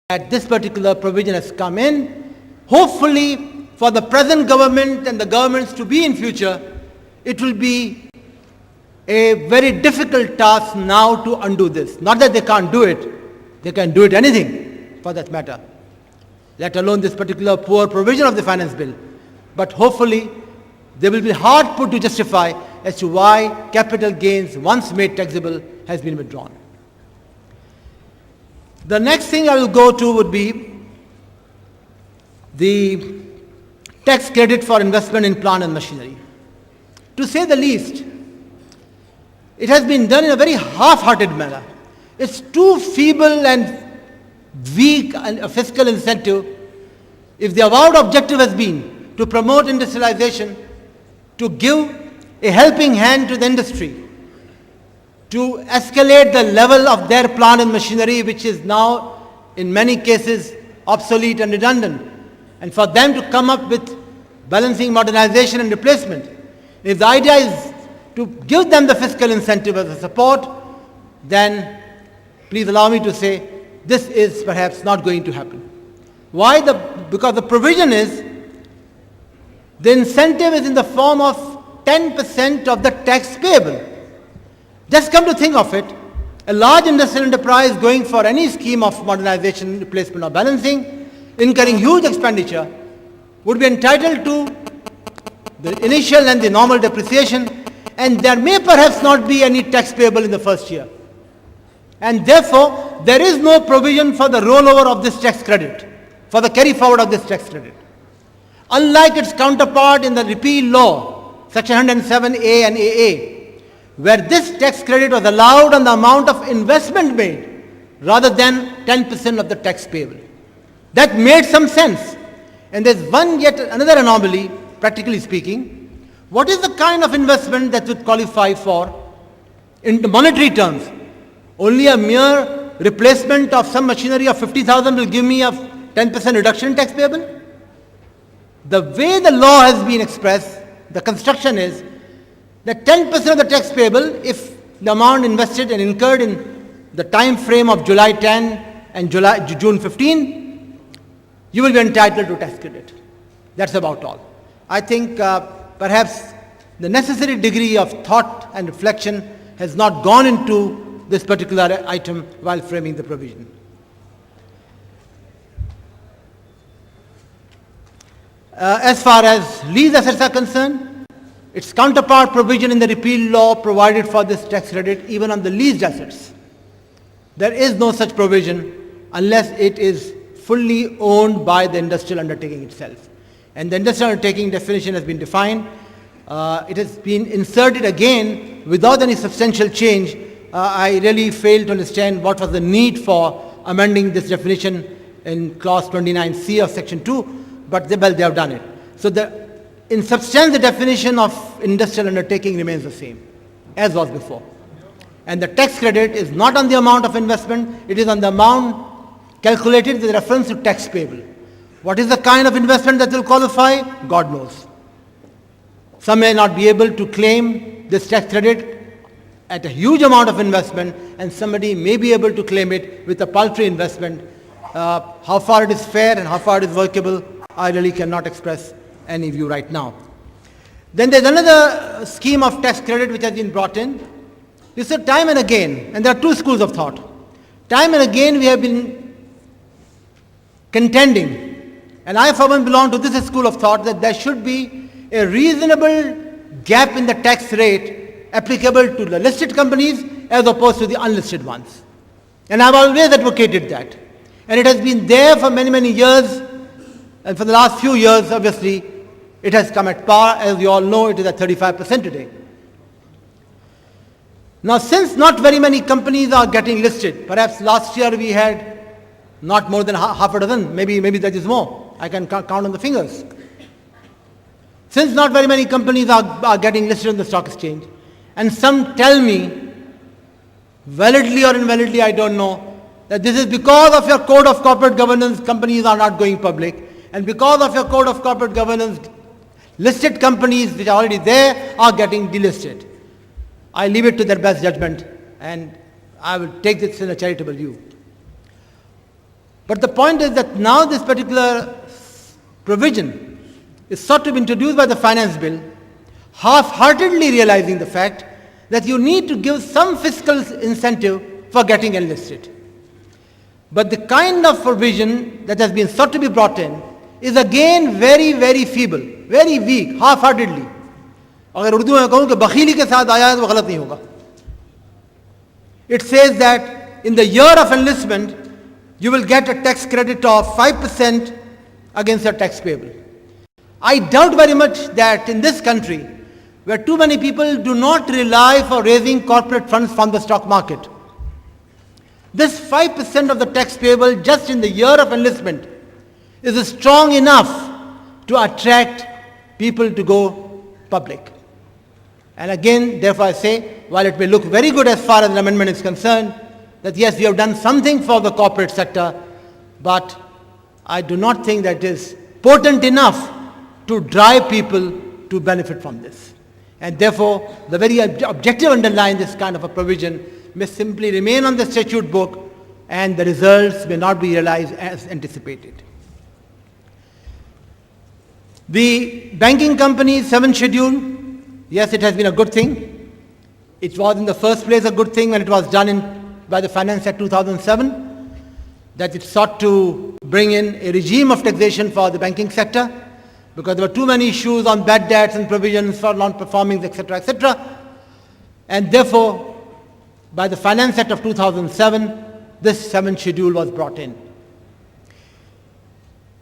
that this particular provision has come in. Hopefully, for the present government and the governments to be in future, it will be a very difficult task now to undo this. Not that they can't do it, they can do it anything for that matter, let alone this particular poor provision of the finance bill. But hopefully, they will be hard put to justify as to why capital gains once made taxable has been withdrawn. The next thing I will go to would be the tax credit for investment in plant and machinery. To say the least, it has been done in a very half-hearted manner. It's too feeble and weak a fiscal incentive if the avowed objective has been to promote industrialization, to give a helping hand to the industry, to escalate the level of their plant and machinery, which is now in many cases obsolete and redundant, and for them to come up with balancing modernization and replacement. If the idea is to give them the fiscal incentive as a support, then please allow me to say this is perhaps not going to happen. Why? Because the provision is, the incentive is in the form of 10% of the tax payable. Just come to think of it, a large industrial enterprise going for any scheme of modernization, replacement or balancing, incurring huge expenditure, would be entitled to the initial and the normal depreciation, and there may perhaps not be any tax payable in the first year. And therefore, there is no provision for the rollover of this tax credit, for the carry forward of this tax credit. Unlike its counterpart in the repeal law, section 107A and AA, where this tax credit was allowed on the amount of investment made rather than 10% of the tax payable. That made some sense. And there's yet another anomaly, practically speaking. What is the kind of investment that would qualify for, in monetary terms? Only a mere replacement of some machinery of 50,000 will give me a 10% reduction in tax payable? The way the law has been expressed, the construction is that 10% of the tax payable, if the amount invested and incurred in the time frame of July 10 and June 15, you will be entitled to tax credit. That's about all. I think perhaps the necessary degree of thought and reflection has not gone into this particular item while framing the provision. As far as lease assets are concerned, its counterpart provision in the repeal law provided for this tax credit even on the leased assets. There is no such provision unless it is fully owned by the industrial undertaking itself. And the industrial undertaking definition has been defined. It has been inserted again without any substantial change. I really fail to understand what was the need for amending this definition in clause 29C of section 2, but they have done it. So in substance, the definition of industrial undertaking remains the same as was before. And the tax credit is not on the amount of investment, it is on the amount calculated with reference to tax payable. What is the kind of investment that will qualify? God knows. Some may not be able to claim this tax credit at a huge amount of investment, and somebody may be able to claim it with a paltry investment. How far it is fair and how far it is workable, I really cannot express any view right now. Then there's another scheme of tax credit which has been brought in. You said time and again, and there are two schools of thought. Time and again we have been contending, and I for one belong to this school of thought, that there should be a reasonable gap in the tax rate applicable to the listed companies as opposed to the unlisted ones. And I've always advocated that. And it has been there for many, many years, and for the last few years, obviously, it has come at par. As you all know, it is at 35% today. Now, since not very many companies are getting listed, perhaps last year we had not more than half a dozen, maybe that is more. I can count on the fingers. Since not very many companies are getting listed on the stock exchange, and some tell me, validly or invalidly, I don't know, that this is because of your code of corporate governance, companies are not going public, and because of your code of corporate governance, listed companies which are already there are getting delisted. I leave it to their best judgment, and I will take this in a charitable view. But the point is that now this particular provision is sought to be introduced by the finance bill, half-heartedly realizing the fact that you need to give some fiscal incentive for getting enlisted. But the kind of provision that has been sought to be brought in is again very, very feeble, very weak, half-heartedly. अगर उर्दू में कहूँ कि बखीली के साथ आया है तो गलत नहीं होगा. It says that in the year of enlistment, you will get a tax credit of 5% against your tax payable. I doubt very much that in this country, where too many people do not rely for raising corporate funds from the stock market, this 5% of the tax payable just in the year of enlistment is strong enough to attract people to go public. And again, therefore I say, while it may look very good as far as the amendment is concerned, that yes, we have done something for the corporate sector, but I do not think that it is potent enough to drive people to benefit from this. And therefore, the very objective underlying this kind of a provision may simply remain on the statute book and the results may not be realized as anticipated. The banking company's 7th schedule, yes, it has been a good thing. It was in the first place a good thing when it was done by the Finance Act 2007, that it sought to bring in a regime of taxation for the banking sector, because there were too many issues on bad debts and provisions for non-performing, etc., etc. And therefore, by the Finance Act of 2007, this 7th schedule was brought in.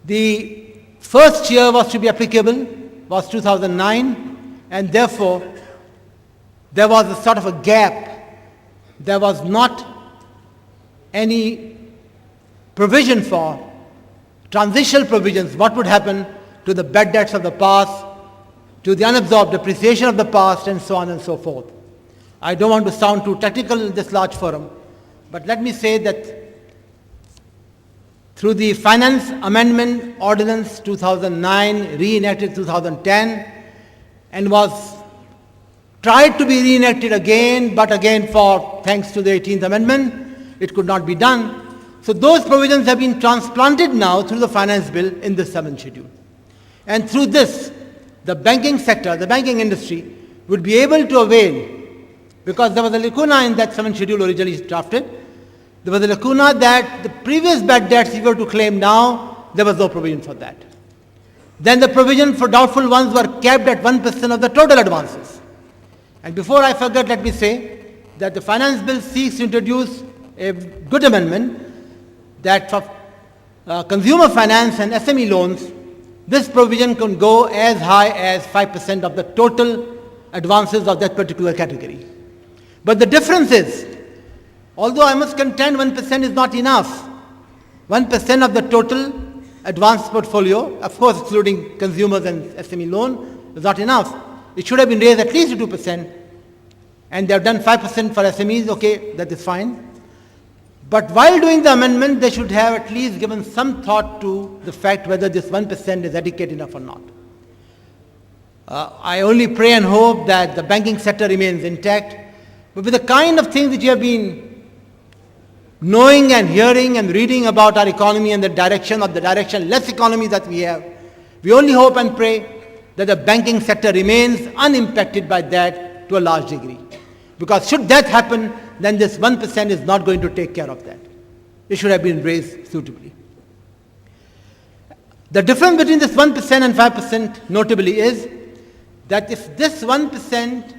The first year was to be applicable was 2009, and therefore there was a sort of a gap. There was not any provision for transitional provisions, what would happen to the bad debts of the past, to the unabsorbed depreciation of the past, and so on and so forth. I don't want to sound too technical in this large forum, but let me say that through the Finance Amendment Ordinance 2009, reenacted 2010, and was tried to be reenacted again, but again thanks to the 18th Amendment, it could not be done. So those provisions have been transplanted now through the finance bill in the 7th schedule. And through this, the banking sector, the banking industry, would be able to avail, because there was a lacuna in that 7th schedule originally drafted. There was a lacuna that the previous bad debts you were to claim now, there was no provision for that. Then the provision for doubtful ones were capped at 1% of the total advances. And before I forget, let me say that the finance bill seeks to introduce a good amendment that for consumer finance and SME loans, this provision can go as high as 5% of the total advances of that particular category. But the difference is, although I must contend 1% is not enough, 1% of the total advanced portfolio, of course excluding consumers and SME loan, is not enough. It should have been raised at least to 2%, and they have done 5% for SMEs, okay, that is fine. But while doing the amendment, they should have at least given some thought to the fact whether this 1% is adequate enough or not. I only pray and hope that the banking sector remains intact, but with the kind of things that you have been knowing and hearing and reading about our economy and the directionless economy that we have, we only hope and pray that the banking sector remains unimpacted by that to a large degree. Because should that happen, then this 1% is not going to take care of that. It should have been raised suitably. The difference between this 1% and 5% notably is that if this 1%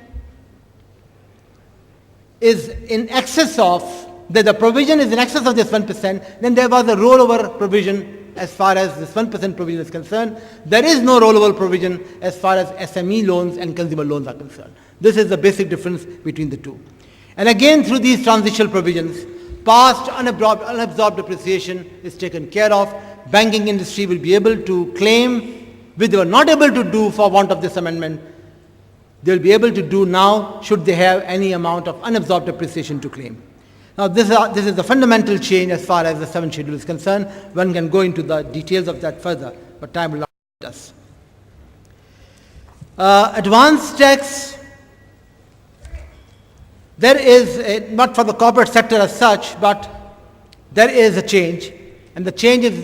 is in excess of, the provision is in excess of this 1%, then there was a rollover provision as far as this 1% provision is concerned. There is no rollover provision as far as SME loans and consumer loans are concerned. This is the basic difference between the two. And again, through these transitional provisions, past unabsorbed depreciation is taken care of. Banking industry will be able to claim, which they were not able to do for want of this amendment, they will be able to do now should they have any amount of unabsorbed depreciation to claim. Now this is the fundamental change as far as the 7th schedule is concerned. One can go into the details of that further, but time will not permit us. Advance tax, there is, not for the corporate sector as such, but there is a change, And the change is